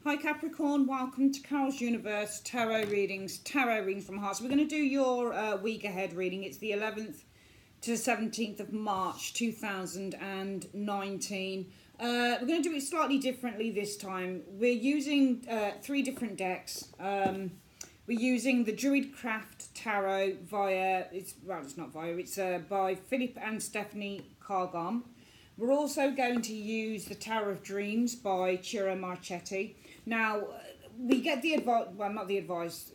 Hi Capricorn, welcome to Carol's Universe Tarot Readings from Hearts. We're going to do your week ahead reading. It's the 11th to the 17th of March 2019. We're going to do it slightly differently this time. We're using three different decks. We're using the Druidcraft Tarot it's by Philip and Stephanie Cargom. We're also going to use the Tower of Dreams by Ciro Marchetti. Now, we get the advice, well, not the advice.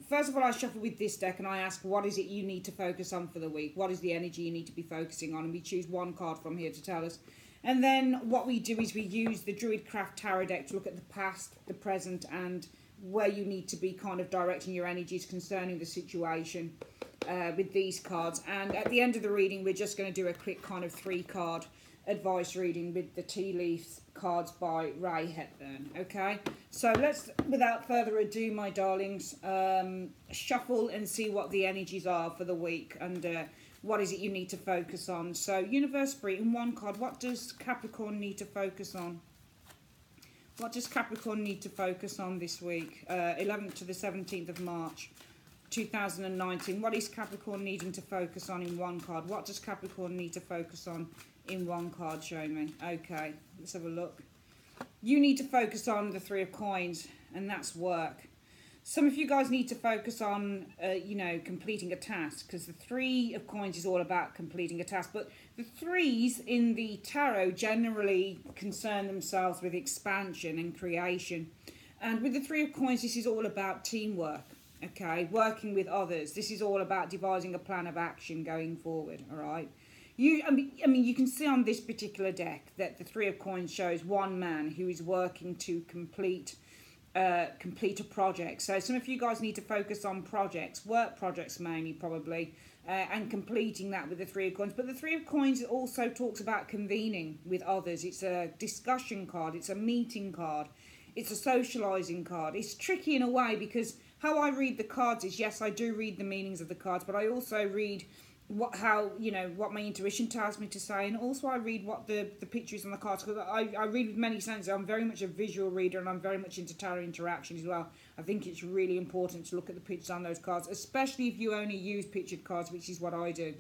First of all, I shuffle with this deck and I ask, what is it you need to focus on for the week? What is the energy you need to be focusing on? And we choose one card from here to tell us. And then what we do is we use the Druidcraft Tarot deck to look at the past, the present, and where you need to be kind of directing your energies concerning the situation with these cards. And at the end of the reading, we're just going to do a quick kind of 3-card advice reading with the tea leaves cards by Ray Hepburn. Okay, so let's, without further ado, my darlings, shuffle and see what the energies are for the week and what is it you need to focus on. So Universe Free, in one card, what does Capricorn need to focus on? What does Capricorn need to focus on this week? 11th to the 17th of March 2019. What is Capricorn needing to focus on in one card? What does Capricorn need to focus on in one card? Show me. Okay, let's have a look. You need to focus on the Three of Coins, and that's work. Some of you guys need to focus on, completing a task, because the Three of Coins is all about completing a task. But the threes in the tarot generally concern themselves with expansion and creation. And with the Three of Coins, this is all about teamwork, okay? Working with others. This is all about devising a plan of action going forward, all right? You can see on this particular deck that the Three of Coins shows one man who is working to complete a project. So some of you guys need to focus on projects, work projects mainly probably, and completing that with the Three of Coins. But the Three of Coins also talks about convening with others. It's a discussion card, it's a meeting card, it's a socializing card. It's tricky in a way because how I read the cards is, yes, I do read the meanings of the cards, but I also read what my intuition tells me to say, and also I read what the picture is on the cards, because I read with many senses. I'm very much a visual reader, and I'm very much into tarot interaction as well. I think it's really important to look at the pictures on those cards, especially if you only use pictured cards, which is what I do.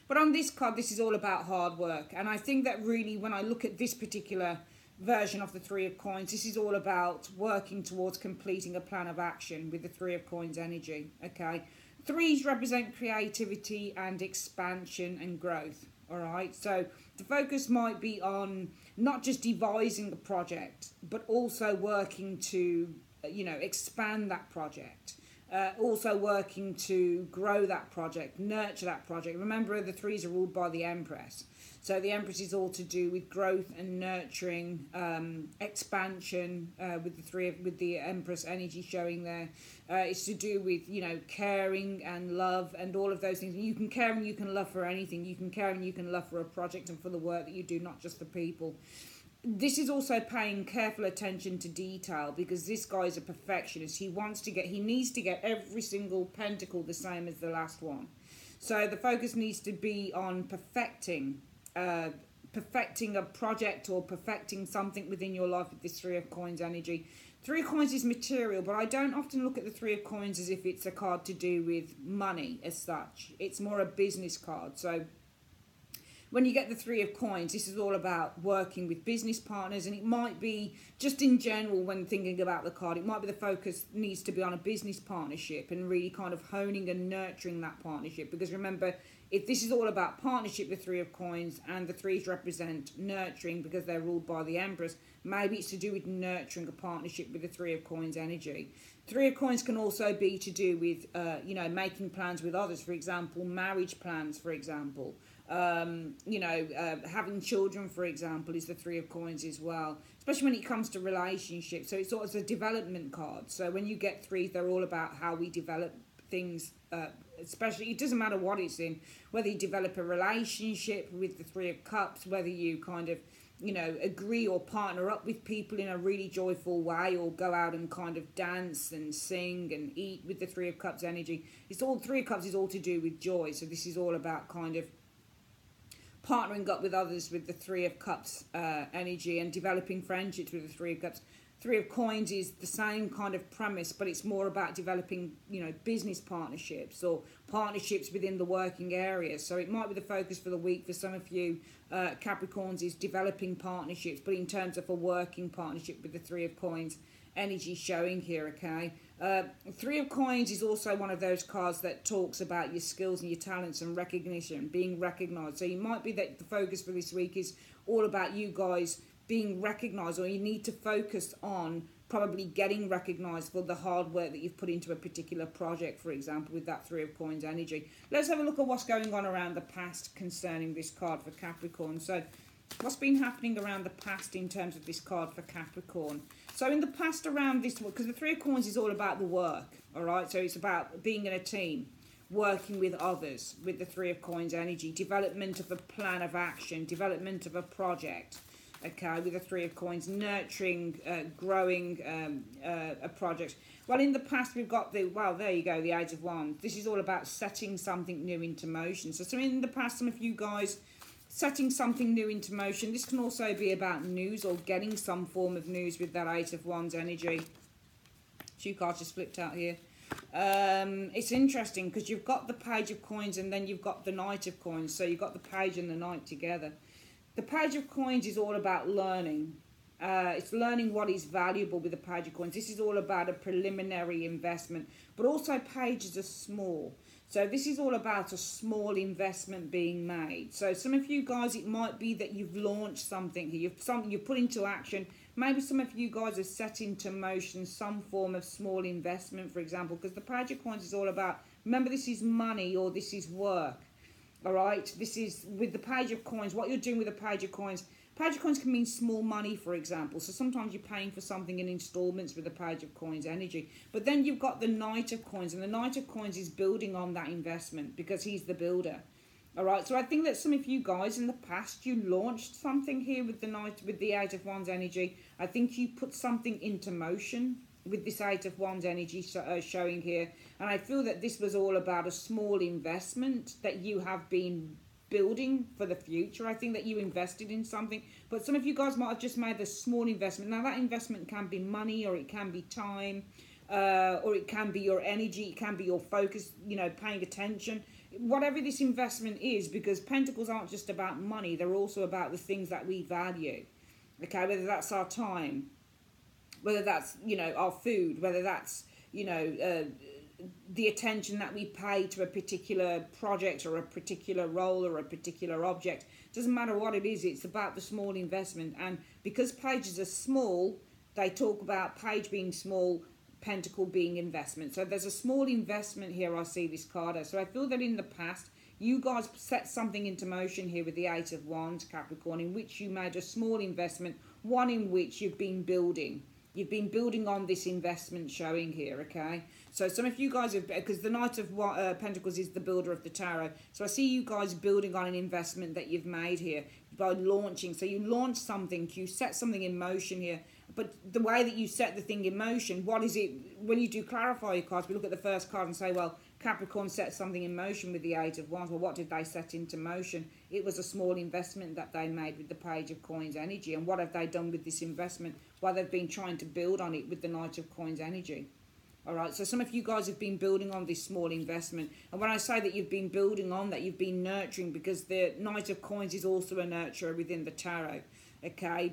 But on this card, this is all about hard work, and I think that really, when I look at this particular version of the Three of Coins, this is all about working towards completing a plan of action with the Three of Coins energy, okay? Threes represent creativity and expansion and growth, all right? So the focus might be on not just devising a project, but also working to, expand that project. Also working to grow that project, nurture that project. Remember, the threes are ruled by the Empress. So the Empress is all to do with growth and nurturing, expansion, with the Empress energy showing there. It's to do with, caring and love and all of those things. You can care and you can love for anything. You can care and you can love for a project and for the work that you do, not just for people. This is also paying careful attention to detail, because this guy is a perfectionist. He needs to get every single pentacle the same as the last one. So the focus needs to be on perfecting a project or perfecting something within your life with this Three of Coins energy. Three of Coins is material, but I don't often look at the Three of Coins as if it's a card to do with money as such. It's more a business card. So when you get the Three of Coins, this is all about working with business partners, and it might be, just in general, when thinking about the card, it might be the focus needs to be on a business partnership and really kind of honing and nurturing that partnership. Because remember, if this is all about partnership, the Three of Coins, and the threes represent nurturing because they're ruled by the Empress, maybe it's to do with nurturing a partnership with the Three of Coins energy. Three of Coins can also be to do with, making plans with others, for example, marriage plans, for example. Having children, for example, is the Three of Coins as well, especially when it comes to relationships. So it's sort of a development card. So when you get threes, they're all about how we develop things, especially, it doesn't matter what it's in, whether you develop a relationship with the Three of Cups, whether you kind of, agree or partner up with people in a really joyful way, or go out and kind of dance and sing and eat with the Three of Cups energy. Three of Cups is all to do with joy. So this is all about kind of partnering up with others with the Three of Cups energy, and developing friendships with the Three of Cups. Three of Coins is the same kind of premise, but it's more about developing, business partnerships or partnerships within the working area. So it might be the focus for the week for some of you Capricorns is developing partnerships, but in terms of a working partnership with the Three of Coins energy showing here, okay? Three of Coins is also one of those cards that talks about your skills and your talents and recognition, being recognized. So it might be that the focus for this week is all about you guys being recognized, or you need to focus on probably getting recognized for the hard work that you've put into a particular project, for example, with that Three of Coins energy. Let's have a look at what's going on around the past concerning this card for Capricorn. So what's been happening around the past in terms of this card for Capricorn? So in the past around this, because the Three of Coins is all about the work, all right? So it's about being in a team, working with others with the Three of Coins energy, development of a plan of action, development of a project, okay, with the Three of Coins, nurturing, growing a project. Well, in the past, we've got there you go, the Age of Wands. This is all about setting something new into motion. So in the past, some of you guys setting something new into motion. This can also be about news or getting some form of news with that Eight of Wands energy. Two cards just flipped out here. It's interesting because you've got the Page of Coins and then you've got the Knight of Coins. So you've got the Page and the Knight together. The Page of Coins is all about learning. It's learning what is valuable with the Page of Coins. This is all about a preliminary investment, but also pages are small. So this is all about a small investment being made. So some of you guys, it might be that you've launched something here, you've put into action. Maybe some of you guys have set into motion some form of small investment, for example, because the Page of Coins is all about, remember, this is money or this is work. All right, this is with the Page of Coins. What you're doing with the Page of Coins can mean small money, for example. So sometimes you're paying for something in installments with the Page of Coins energy. But then you've got the Knight of Coins, and the Knight of Coins is building on that investment because he's the builder. All right, so I think that some of you guys in the past, you launched something here with the Eight of Wands energy. I think you put something into motion with this Eight of Wands energy showing here. And I feel that this was all about a small investment that you have been building for the future. I think that you invested in something, but some of you guys might have just made a small investment. Now that investment can be money, or it can be time, or it can be your energy, it can be your focus, paying attention. Whatever this investment is, because Pentacles aren't just about money, they're also about the things that we value. Okay, whether that's our time, whether that's, our food, whether that's, the attention that we pay to a particular project or a particular role or a particular object. Doesn't matter what it is, it's about the small investment. And because pages are small, they talk about page being small, pentacle being investment. So there's a small investment here, I see this card as. So I feel that in the past, you guys set something into motion here with the Eight of Wands, Capricorn, in which you made a small investment, one in which you've been building. You've been building on this investment showing here, okay? So some of you guys have, because the Knight of Pentacles is the builder of the tarot. So I see you guys building on an investment that you've made here by launching. So you launched something, you set something in motion here. But the way that you set the thing in motion, what is it? When you do clarify your cards, we look at the first card and say, well, Capricorn set something in motion with the Eight of Wands. Well, what did they set into motion? It was a small investment that they made with the Page of Coins energy. And what have they done with this investment? Well, they've been trying to build on it with the Knight of Coins energy. All right, so some of you guys have been building on this small investment. And when I say that you've been building on that, you've been nurturing, because the Knight of Coins is also a nurturer within the tarot. Okay,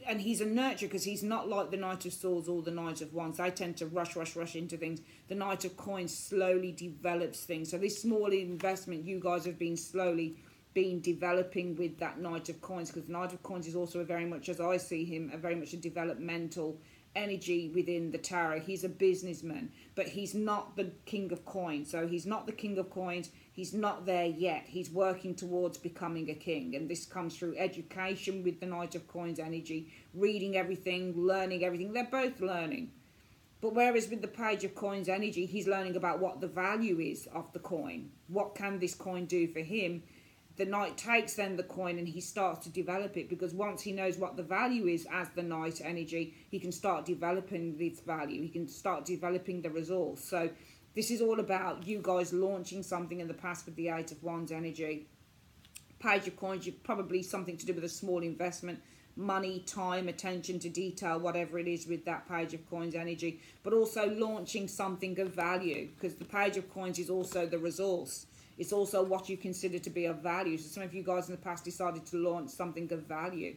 and he's a nurturer because he's not like the Knight of Swords or the Knight of Wands. They tend to rush into things. The Knight of Coins slowly develops things. So this small investment, you guys have been slowly developing with that Knight of Coins, because the Knight of Coins is also very much, as I see him, very much a developmental energy within the tarot. He's a businessman, but he's not the King of Coins. So he's not the King of Coins. He's not there yet. He's working towards becoming a king. And this comes through education with the Knight of Coins energy, reading everything, learning everything. They're both learning. But whereas with the Page of Coins energy, he's learning about what the value is of the coin. What can this coin do for him? The Knight takes then the coin and he starts to develop it, because once he knows what the value is as the Knight energy, he can start developing this value. He can start developing the resource. So this is all about you guys launching something in the past with the Eight of Wands energy. Page of Coins, you've probably something to do with a small investment, money, time, attention to detail, whatever it is with that Page of Coins energy, but also launching something of value, because the Page of Coins is also the resource. It's also what you consider to be of value. So some of you guys in the past decided to launch something of value.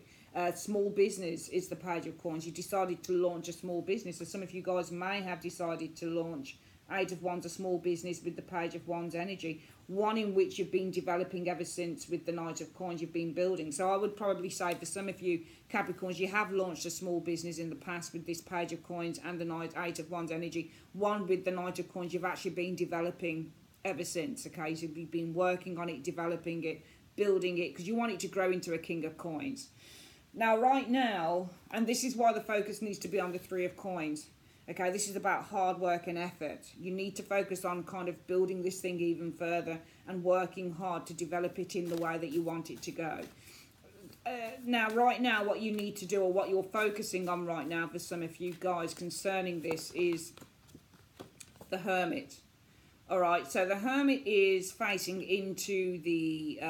Small business is the Page of Coins. You decided to launch a small business. So some of you guys may have decided to launch Eight of Wands, a small business with the Page of Wands energy, one in which you've been developing ever since with the Knight of Coins you've been building. So I would probably say for some of you Capricorns, you have launched a small business in the past with this Page of Coins and the Eight of Wands energy. One with the Knight of Coins you've actually been developing ever since, okay? So you've been working on it, developing it, building it, because you want it to grow into a King of Coins. Now, right now, and this is why the focus needs to be on the Three of Coins, okay? This is about hard work and effort. You need to focus on kind of building this thing even further and working hard to develop it in the way that you want it to go. Now, right now, what you need to do, or what you're focusing on right now for some of you guys concerning this, is the Hermit. All right, so the Hermit is facing into the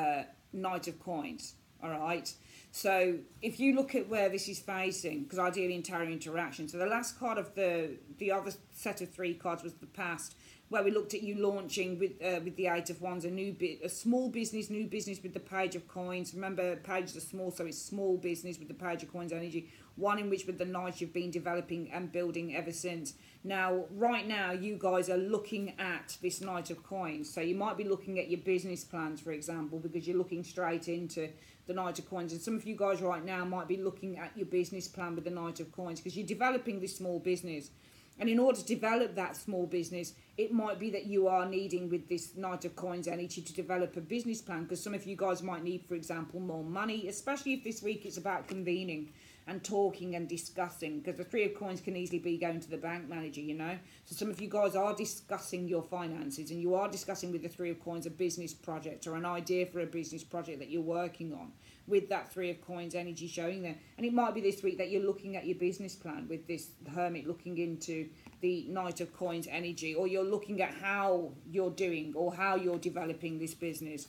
Knight of Coins, all right? So if you look at where this is facing, because ideally in tarot interaction, so the last card of the other set of 3 cards was the past, where we looked at you launching with the Eight of Wands, a small business, new business with the Page of Coins. Remember, pages are small, so it's small business with the Page of Coins energy. One in which with the Knight you've been developing and building ever since. Now, right now, you guys are looking at this Knight of Coins. So you might be looking at your business plans, for example, because you're looking straight into the Knight of Coins. And some of you guys right now might be looking at your business plan with the Knight of Coins, because you're developing this small business. And in order to develop that small business, it might be that you are needing with this Knight of Coins energy to develop a business plan, because some of you guys might need, for example, more money, especially if this week it's about convening and talking and discussing, because the Three of Coins can easily be going to the bank manager, you know. So some of you guys are discussing your finances, and you are discussing with the Three of Coins a business project or an idea for a business project that you're working on with that Three of Coins energy showing there. And it might be this week that you're looking at your business plan with this Hermit looking into the Knight of Coins energy, or you're looking at how you're doing or how you're developing this business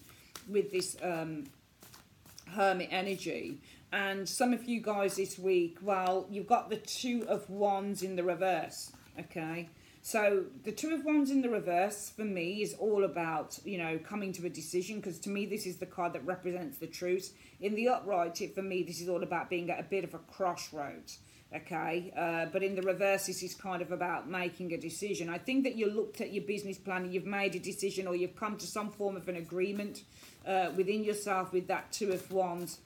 with this Hermit energy. And some of you guys this week, well, you've got the Two of Wands in the reverse, okay? So the Two of Wands in the reverse for me is all about, you know, coming to a decision, because to me this is the card that represents the truth. In the upright, for me, this is all about being at a bit of a crossroads, okay? But in the reverse, this is kind of about making a decision. I think that you looked at your business plan and you've made a decision, or you've come to some form of an agreement within yourself with that Two of Wands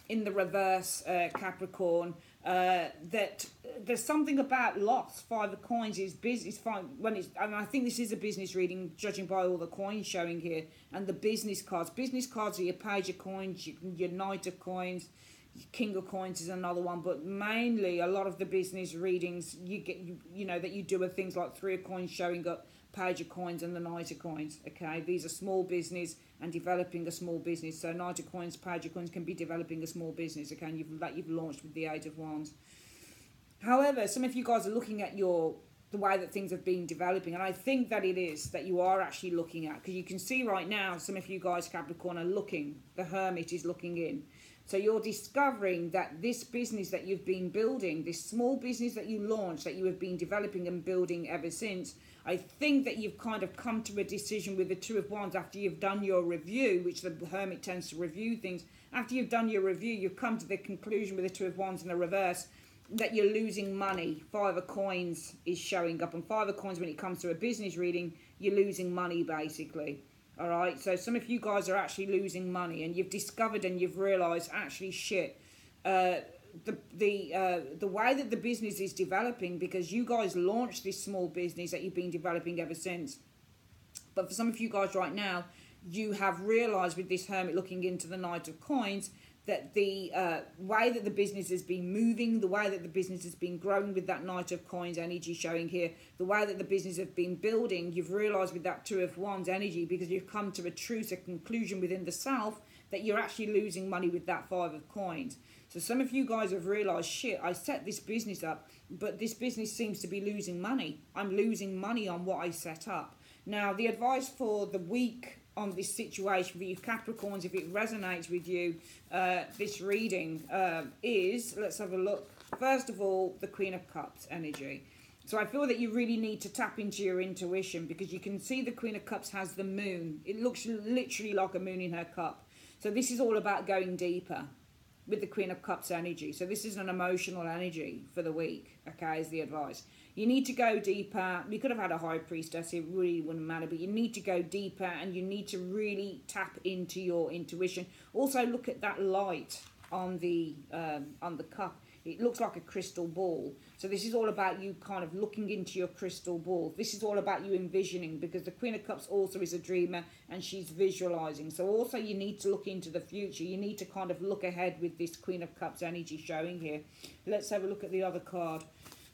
in the reverse, Capricorn, that there's something about loss. Five of Coins is business. When it's, and I think this is a business reading, judging by all the coins showing here and the business cards. Business cards are your Page of Coins, your Knight of Coins, King of Coins is another one, but mainly a lot of the business readings you get, you know, that you do are things like Three of Coins showing up, Page of Coins and the Knight of Coins. Okay, these are small business and developing a small business. So Knight of Coins, Page of Coins can be developing a small business. Okay, and you've launched with the Eight of Wands. However, some of you guys are looking at the way that things have been developing, and I think that it is that you are actually looking at, because you can see right now some of you guys Capricorn are looking, the Hermit is looking in. So you're discovering that this business that you've been building, this small business that you launched, that you have been developing and building ever since, I think that you've kind of come to a decision with the Two of Wands after you've done your review, which the Hermit tends to review things. After you've done your review, you've come to the conclusion with the Two of Wands in the reverse that you're losing money. Five of Coins is showing up, and Five of Coins, when it comes to a business reading, you're losing money basically. All right, so some of you guys are actually losing money, and you've discovered and you've realised, actually, shit, the way that the business is developing, because you guys launched this small business that you've been developing ever since. But for some of you guys right now, you have realised with this Hermit looking into the Knight of Coins that the way that the business has been moving, the way that the business has been growing with that Knight of Coins energy showing here, the way that the business has been building, you've realised with that Two of Wands energy, because you've come to a truth, a conclusion within the self, that you're actually losing money with that Five of Coins. So some of you guys have realised, shit, I set this business up, but this business seems to be losing money. I'm losing money on what I set up. Now, the advice for the week on this situation for you Capricorns, if it resonates with you, this reading is, let's have a look. First of all, the Queen of Cups energy. So I feel that you really need to tap into your intuition, because you can see the Queen of Cups has the moon. It looks literally like a moon in her cup. So this is all about going deeper with the Queen of Cups energy. So this is an emotional energy for the week, okay, is the advice. You need to go deeper. You could have had a High Priestess, it really wouldn't matter, but you need to go deeper and you need to really tap into your intuition. Also, look at that light on the cup. It looks like a crystal ball. So this is all about you kind of looking into your crystal ball. This is all about you envisioning, because the Queen of Cups also is a dreamer and she's visualizing. So also you need to look into the future. You need to kind of look ahead with this Queen of Cups energy showing here. Let's have a look at the other card.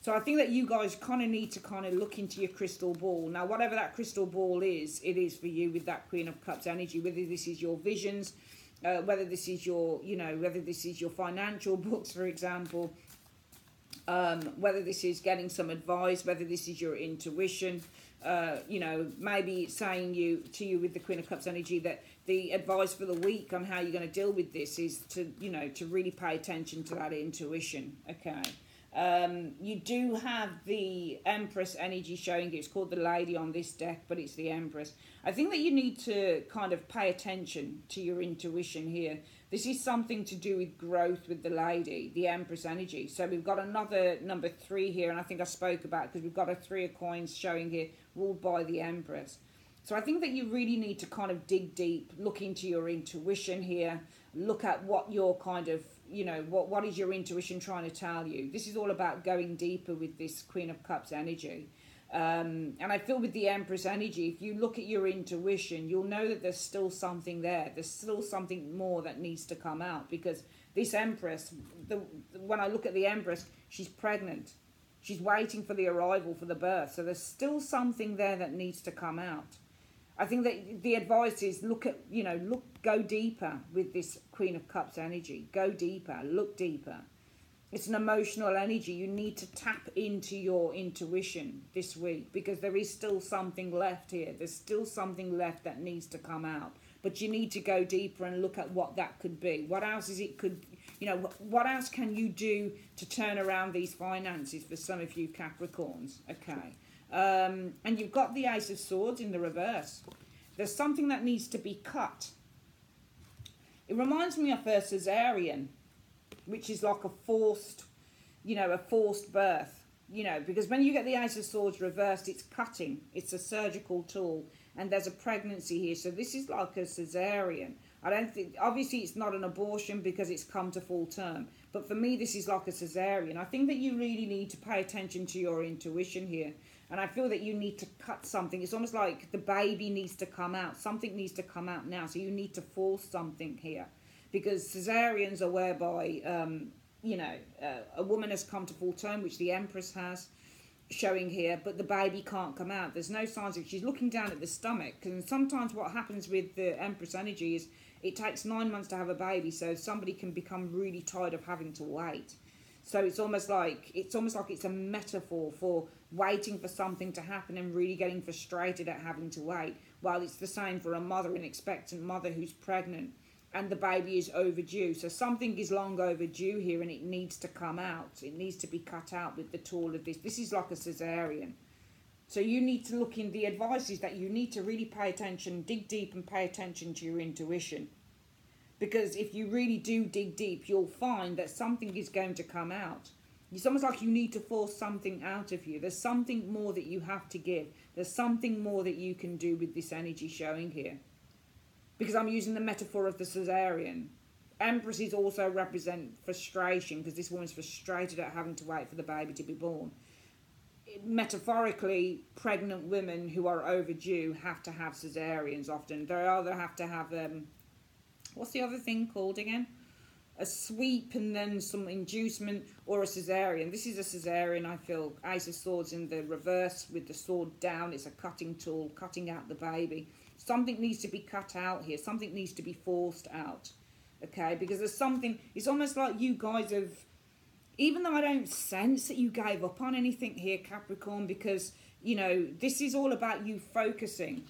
So I think that you guys kind of need to kind of look into your crystal ball. Now, whatever that crystal ball is, it is for you with that Queen of Cups energy, whether this is your visions, whether this is your, whether this is your financial books, for example, whether this is getting some advice, whether this is your intuition, maybe it's saying to you with the Queen of Cups energy that the advice for the week on how you're going to deal with this is to, to really pay attention to that intuition, okay? You do have the Empress energy showing you. It's called the Lady on this deck, but it's the Empress. I think that you need to kind of pay attention to your intuition here. This is something to do with growth with the Lady, the Empress energy. So we've got another number 3 here, and I think I spoke about it because we've got a 3 of coins showing here, ruled by the Empress. So I think that you really need to kind of dig deep, look into your intuition here, look at what your kind of, what is your intuition trying to tell you. This is all about going deeper with this Queen of Cups energy. And I feel with the Empress energy, if you look at your intuition, you'll know that there's still something there. There's still something more that needs to come out, because this Empress, when I look at the Empress, she's pregnant. She's waiting for the arrival, for the birth. So there's still something there that needs to come out. I think that the advice is go deeper with this Queen of Cups energy. Go deeper, look deeper. It's an emotional energy. You need to tap into your intuition this week, because there is still something left here. There's still something left that needs to come out. But you need to go deeper and look at what that could be. What else is it could, what else can you do to turn around these finances for some of you Capricorns? Okay. And you've got the Ace of Swords in the reverse. There's something that needs to be cut. It reminds me of a cesarean, which is like a forced birth, because when you get the Ace of Swords reversed, it's cutting. It's a surgical tool, and there's a pregnancy here. So this is like a cesarean. I don't think, obviously it's not an abortion because it's come to full term. But for me, this is like a cesarean. I think that you really need to pay attention to your intuition here. And I feel that you need to cut something. It's almost like the baby needs to come out. Something needs to come out now. So you need to force something here. Because cesareans are whereby, a woman has come to full term, which the Empress has, showing here, but the baby can't come out. There's no signs of, she's looking down at the stomach. And sometimes what happens with the Empress energy is it takes 9 months to have a baby. So somebody can become really tired of having to wait. So it's almost like it's a metaphor for waiting for something to happen and really getting frustrated at having to wait. While it's the same for a mother, an expectant mother who's pregnant and the baby is overdue. So something is long overdue here and it needs to come out. It needs to be cut out with the tool of this. This is like a cesarean. So you need to look in, the advice is that you need to really pay attention, dig deep and pay attention to your intuition. Because if you really do dig deep, you'll find that something is going to come out. It's almost like you need to force something out of you. There's something more that you have to give. There's something more that you can do with this energy showing here. Because I'm using the metaphor of the cesarean. Empresses also represent frustration, because this woman's frustrated at having to wait for the baby to be born. Metaphorically, pregnant women who are overdue have to have cesareans often. They either have to have... what's the other thing called again? A sweep and then some inducement, or a cesarean. This is a cesarean, I feel. Ace of Swords in the reverse with the sword down. It's a cutting tool, cutting out the baby. Something needs to be cut out here. Something needs to be forced out. Okay, because there's something, it's almost like you guys have, even though I don't sense that you gave up on anything here, Capricorn, because, this is all about you focusing,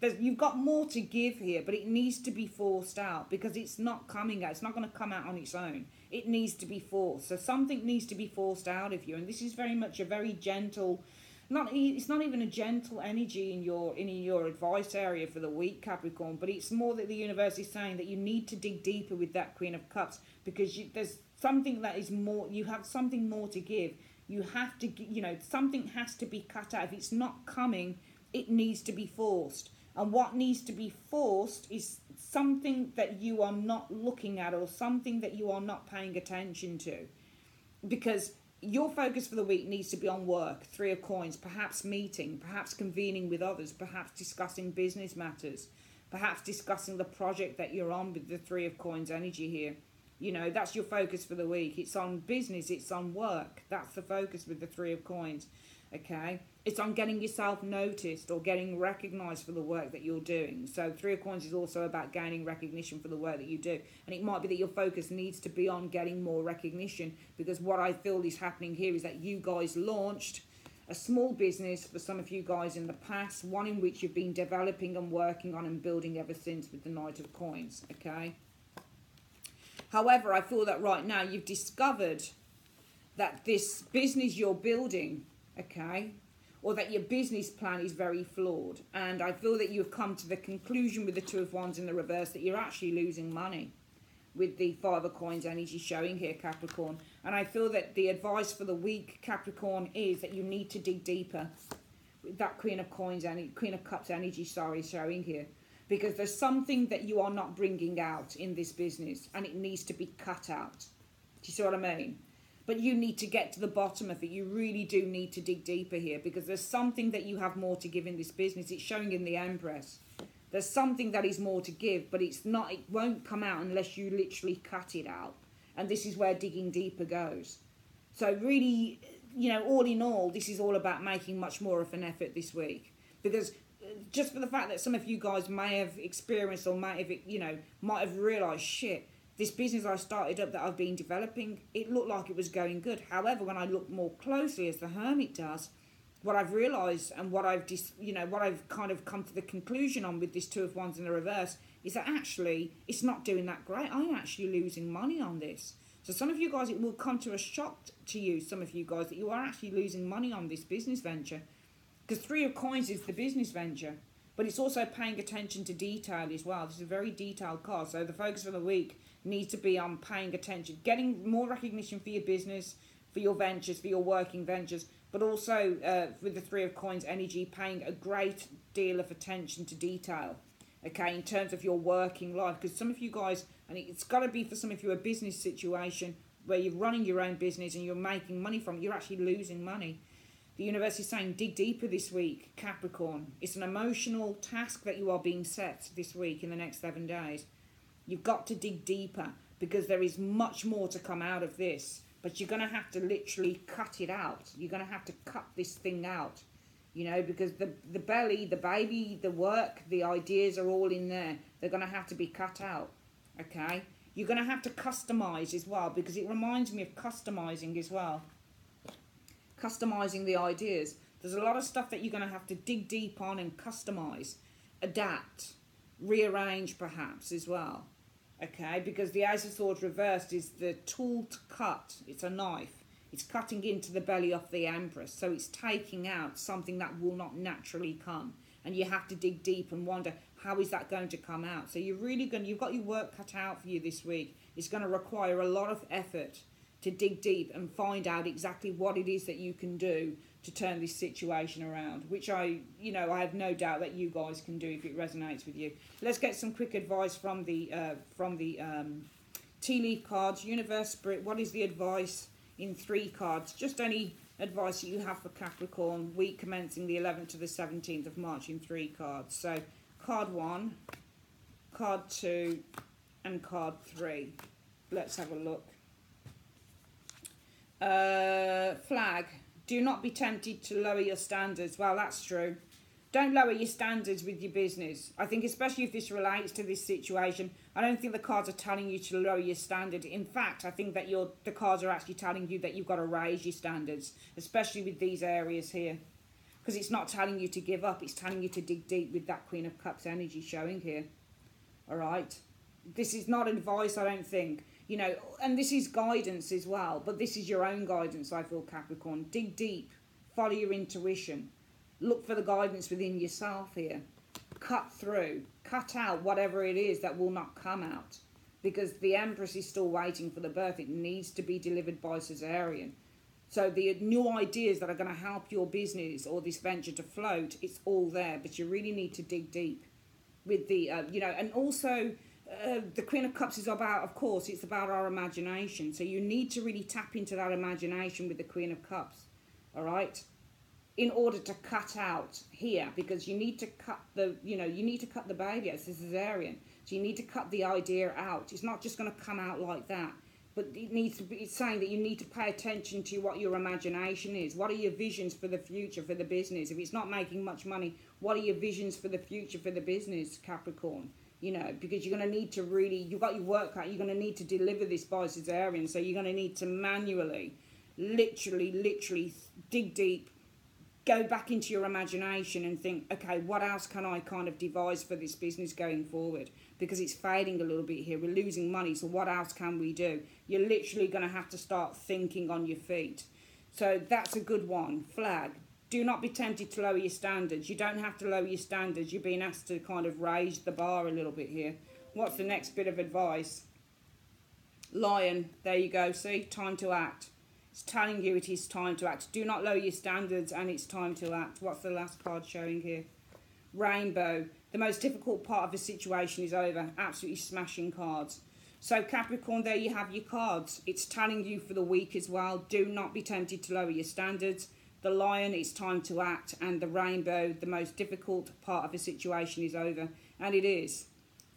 you've got more to give here, but it needs to be forced out because it's not coming out. It's not going to come out on its own. It needs to be forced. So something needs to be forced out of you, and this is very much a very gentle. It's not even a gentle energy in your advice area for the week, Capricorn, but it's more that the universe is saying that you need to dig deeper with that Queen of Cups because there's something that is more. You have something more to give. You have to, something has to be cut out. If it's not coming, it needs to be forced. And what needs to be forced is something that you are not looking at or something that you are not paying attention to. Because your focus for the week needs to be on work, Three of Coins, perhaps meeting, perhaps convening with others, perhaps discussing business matters, perhaps discussing the project that you're on with the Three of Coins energy here. That's your focus for the week. It's on business, it's on work. That's the focus with the Three of Coins, okay? It's on getting yourself noticed or getting recognised for the work that you're doing. So Three of Coins is also about gaining recognition for the work that you do. And it might be that your focus needs to be on getting more recognition because what I feel is happening here is that you guys launched a small business for some of you guys in the past, one in which you've been developing and working on and building ever since with the Knight of Coins, okay? However, I feel that right now you've discovered that this business you're building, okay, or that your business plan is very flawed. And I feel that you've come to the conclusion with the Two of Wands in the reverse that you're actually losing money with the Five of Coins energy showing here, Capricorn. And I feel that the advice for the week, Capricorn, is that you need to dig deeper with that Queen of Coins and Queen of Cups energy, showing here. Because there's something that you are not bringing out in this business and it needs to be cut out. Do you see what I mean? But you need to get to the bottom of it. You really do need to dig deeper here because there's something that you have more to give in this business. It's showing in the Empress. There's something that is more to give, but it won't come out unless you literally cut it out. And this is where digging deeper goes. So really, all in all, this is all about making much more of an effort this week. Because just for the fact that some of you guys may have experienced or might have realised, shit, this business I started up that I've been developing, it looked like it was going good. However, when I look more closely, as the Hermit does, what I've realised and what I've kind of come to the conclusion on with this Two of Wands in the reverse is that actually it's not doing that great. I'm actually losing money on this. So some of you guys, it will come to a shock to you, some of you guys, that you are actually losing money on this business venture. Because Three of Coins is the business venture. But it's also paying attention to detail as well. This is a very detailed card. So the focus for the week needs to be on paying attention, getting more recognition for your business, for your ventures, for your working ventures, but also with the Three of Coins energy, paying a great deal of attention to detail, okay, in terms of your working life. Because some of you guys, and it's got to be for some of you a business situation where you're running your own business and you're making money from it, you're actually losing money. The universe is saying dig deeper this week, Capricorn. It's an emotional task that you are being set this week in the next 7 days. You've got to dig deeper because there is much more to come out of this. But you're going to have to literally cut it out. You're going to have to cut this thing out. Because the belly, the baby, the work, the ideas are all in there. They're going to have to be cut out, okay? You're going to have to customize as well because it reminds me of customizing as well. Customizing the ideas. There's a lot of stuff that you're going to have to dig deep on and customize, adapt, rearrange perhaps as well. Okay, because the Ace of Swords reversed is the tool to cut. It's a knife. It's cutting into the belly of the Empress. So it's taking out something that will not naturally come. And you have to dig deep and wonder, how is that going to come out? So you've got your work cut out for you this week. It's going to require a lot of effort to dig deep and find out exactly what it is that you can do to turn this situation around, which I have no doubt that you guys can do if it resonates with you. Let's get some quick advice from the tea leaf cards. Universe, Spirit, what is the advice in 3 cards? Just any advice that you have for Capricorn, week commencing the 11th to the 17th of March in 3 cards. So card 1, card 2, and card 3. Let's have a look. Flag. Do not be tempted to lower your standards. Well, that's true. Don't lower your standards with your business. I think especially if this relates to this situation, I don't think the cards are telling you to lower your standard. In fact, I think that the cards are actually telling you that you've got to raise your standards, especially with these areas here. because it's not telling you to give up. It's telling you to dig deep with that Queen of Cups energy showing here. All right. This is not advice, I don't think. You know, and this is guidance as well. But this is your own guidance, I feel, Capricorn. Dig deep. Follow your intuition. Look for the guidance within yourself here. Cut through. Cut out whatever it is that will not come out. Because the Empress is still waiting for the birth. It needs to be delivered by cesarean. So the new ideas that are going to help your business or this venture to float, it's all there. But you really need to dig deep with the, you know, and also the Queen of Cups is about, of course, it's about our imagination. So you need to really tap into that imagination with the Queen of Cups, all right, in order to cut out here, because you need to cut the, you know, you need to cut the baby. It's a cesarean. So you need to cut the idea out. It's not just going to come out like that. But it needs to be, it's saying that you need to pay attention to what your imagination is. What are your visions for the future, for the business? If it's not making much money, what are your visions for the future, for the business, Capricorn? You know, because you're going to need to really, you've got your work cut, you're going to need to deliver this by cesarean. So you're going to need to manually, literally dig deep, go back into your imagination and think, okay, what else can I kind of devise for this business going forward? Because it's fading a little bit here. We're losing money, so what else can we do? You're literally going to have to start thinking on your feet. So that's a good one. Flag. Do not be tempted to lower your standards. You don't have to lower your standards. You're being asked to kind of raise the bar a little bit here. What's the next bit of advice? Lion. There you go. See? Time to act. It's telling you it is time to act. Do not lower your standards and it's time to act. What's the last card showing here? Rainbow. The most difficult part of the situation is over. Absolutely smashing cards. So Capricorn, there you have your cards. It's telling you for the week as well. Do not be tempted to lower your standards. The Lion, it's time to act. And the Rainbow, the most difficult part of the situation is over. And it is.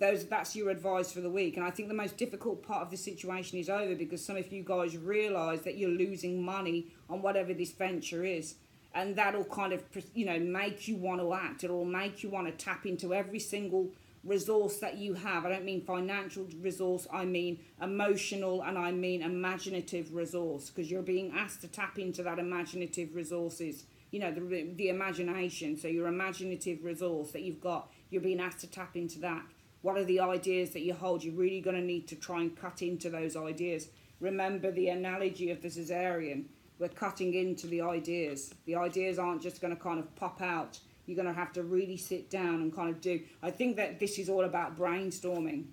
That's your advice for the week. And I think the most difficult part of the situation is over because some of you guys realise that you're losing money on whatever this venture is. And that'll kind of, you know, make you want to act. It'll make you want to tap into every single resource that you have. I don't mean financial resource, I mean emotional and I mean imaginative resource, because you're being asked to tap into that imaginative resources, you know, the imagination. So your imaginative resource that you've got, you're being asked to tap into that. What are the ideas that you hold? You're really going to need to try and cut into those ideas. Remember the analogy of the cesarean. We're cutting into the ideas. The ideas aren't just going to kind of pop out. You're going to have to really sit down and kind of do. I think that this is all about brainstorming. It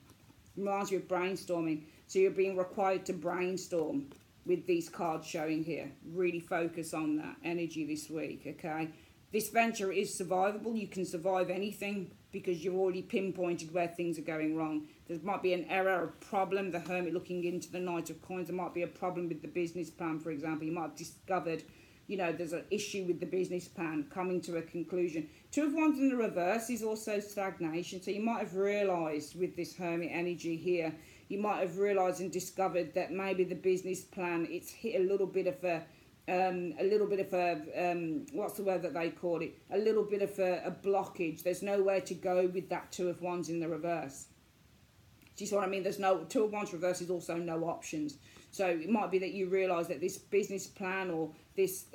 reminds me of brainstorming. So you're being required to brainstorm with these cards showing here. Really focus on that energy this week, okay? This venture is survivable. You can survive anything because you've already pinpointed where things are going wrong. There might be an error, a problem, the Hermit looking into the Knight of Coins. There might be a problem with the business plan, for example. You might have discovered, you know, there's an issue with the business plan coming to a conclusion. Two of Wands in the reverse is also stagnation. So you might have realised with this Hermit energy here, you might have realised and discovered that maybe the business plan, it's hit a little bit of a what's the word that they call it? A little bit of a blockage. There's nowhere to go with that Two of Wands in the reverse. Do you see what I mean? There's no, Two of Wands reverse is also no options. So it might be that you realise that this business plan or this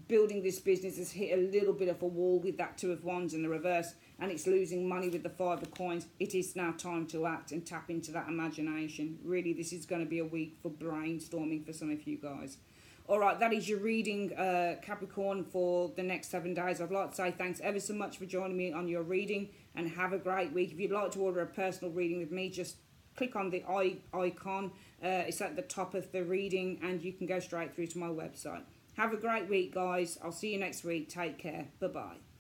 building this business has hit a little bit of a wall with that Two of Wands in the reverse, and it's losing money with the Five of Coins. It is now time to act and tap into that imagination. Really, this is going to be a week for brainstorming for some of you guys. All right, that is your reading, Capricorn, for the next 7 days. I'd like to say thanks ever so much for joining me on your reading, and have a great week. If you'd like to order a personal reading with me, just click on the icon. It's at the top of the reading, and you can go straight through to my website. Have a great week, guys. I'll see you next week. Take care. Bye-bye.